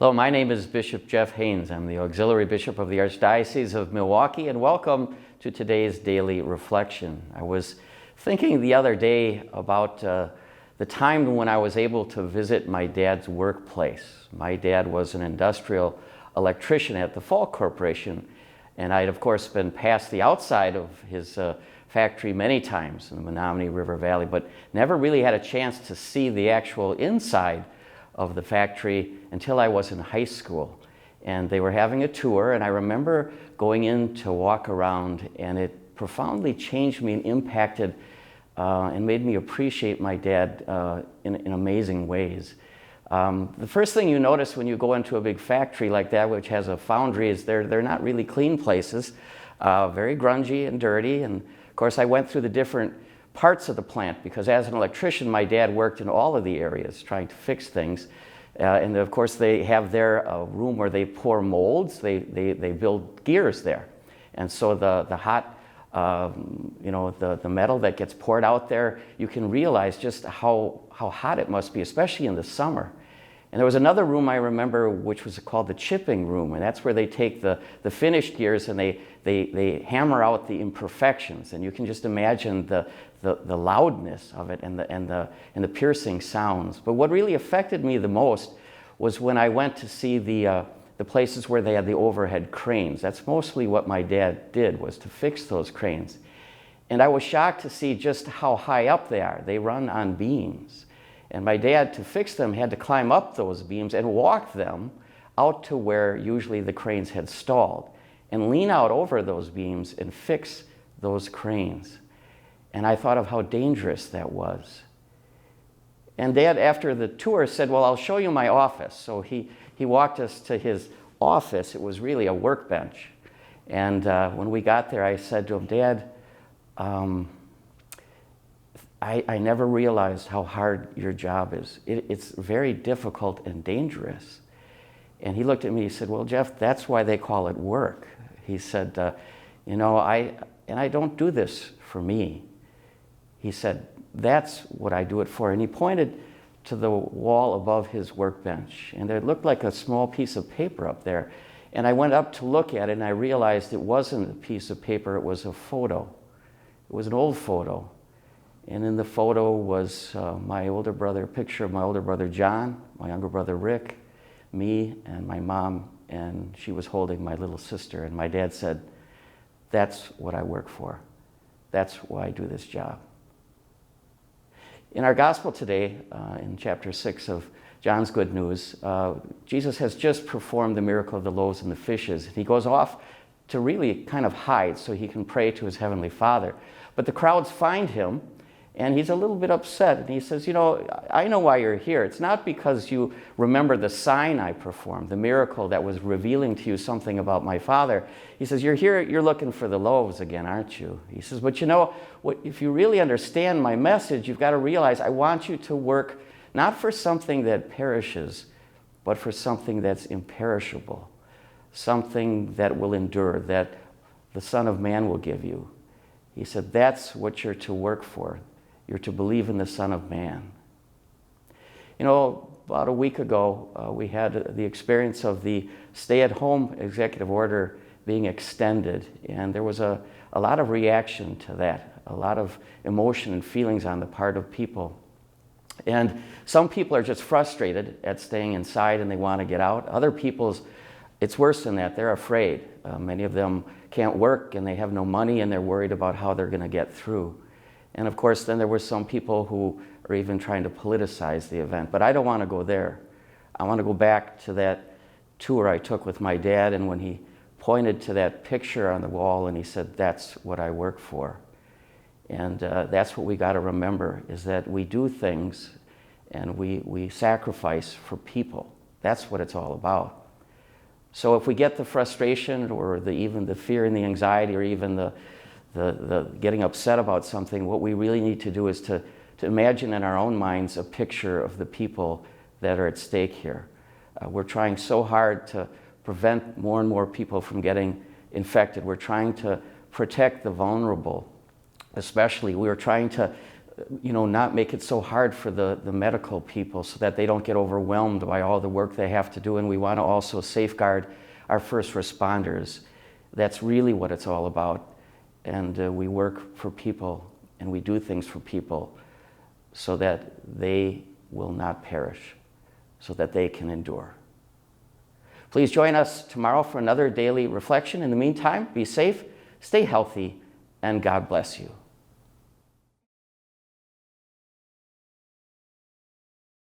Hello, my name is Bishop Jeff Haines. I'm the Auxiliary Bishop of the Archdiocese of Milwaukee, and welcome to today's daily reflection. I was thinking the other day about the time when I was able to visit my dad's workplace. My dad was an industrial electrician at the Falk Corporation, and I'd of course been past the outside of his factory many times in the Menominee River Valley, but never really had a chance to see the actual inside of the factory until I was in high school. And they were having a tour, and I remember going in to walk around, and it profoundly changed me and impacted and made me appreciate my dad in amazing ways. The first thing you notice when you go into a big factory like that, which has a foundry, is they're not really clean places, very grungy and dirty. And of course I went through the different parts of the plant because as an electrician my dad worked in all of the areas trying to fix things. And of course they have their room where they pour molds, they build gears there. And so the hot, the metal that gets poured out there, you can realize just how hot it must be, especially in the summer. And there was another room I remember which was called the chipping room, and that's where they take the finished gears and they hammer out the imperfections. And you can just imagine the loudness of it and the piercing sounds. But what really affected me the most was when I went to see the places where they had the overhead cranes. That's mostly what my dad did, was to fix those cranes. And I was shocked to see just how high up they are. They run on beams. And my dad, to fix them, had to climb up those beams and walk them out to where usually the cranes had stalled and lean out over those beams and fix those cranes. And I thought of how dangerous that was. And Dad, after the tour, said, well, I'll show you my office. So he walked us to his office. It was really a workbench. And when we got there, I said to him, Dad, I never realized how hard your job is. It's very difficult and dangerous. And he looked at me, he said, well, Jeff, that's why they call it work. He said, I don't do this for me. He said, that's what I do it for. And he pointed to the wall above his workbench. And there looked like a small piece of paper up there. And I went up to look at it, and I realized it wasn't a piece of paper, it was a photo. It was an old photo. And in the photo was my older brother, a picture of my older brother John, my younger brother Rick, me, and my mom, and she was holding my little sister. And my dad said, that's what I work for. That's why I do this job. In our gospel today, in chapter 6 of John's Good News, Jesus has just performed the miracle of the loaves and the fishes. He goes off to really kind of hide so he can pray to his heavenly Father. But the crowds find him, and he's a little bit upset. And he says, I know why you're here. It's not because you remember the sign I performed, the miracle that was revealing to you something about my Father. He says, you're here, you're looking for the loaves again, aren't you? He says, but if you really understand my message, you've got to realize I want you to work not for something that perishes, but for something that's imperishable, something that will endure, that the Son of Man will give you. He said, that's what you're to work for. You're to believe in the Son of Man. About a week ago, we had the experience of the stay-at-home executive order being extended, and there was a lot of reaction to that, a lot of emotion and feelings on the part of people. And some people are just frustrated at staying inside and they want to get out. Other people's, it's worse than that, they're afraid. Many of them can't work and they have no money and they're worried about how they're going to get through. And of course, then there were some people who are even trying to politicize the event. But I don't want to go there. I want to go back to that tour I took with my dad, and when he pointed to that picture on the wall and he said, that's what I work for. And that's what we got to remember, is that we do things and we sacrifice for people. That's what it's all about. So if we get the frustration or even the fear and the anxiety or even the getting upset about something, what we really need to do is to imagine in our own minds a picture of the people that are at stake here. We're trying so hard to prevent more and more people from getting infected. We're trying to protect the vulnerable, especially. We are trying to not make it so hard for the medical people so that they don't get overwhelmed by all the work they have to do. And we want to also safeguard our first responders. That's really what it's all about. And we work for people and we do things for people so that they will not perish, so that they can endure. Please join us tomorrow for another daily reflection. In the meantime, be safe, stay healthy, and God bless you.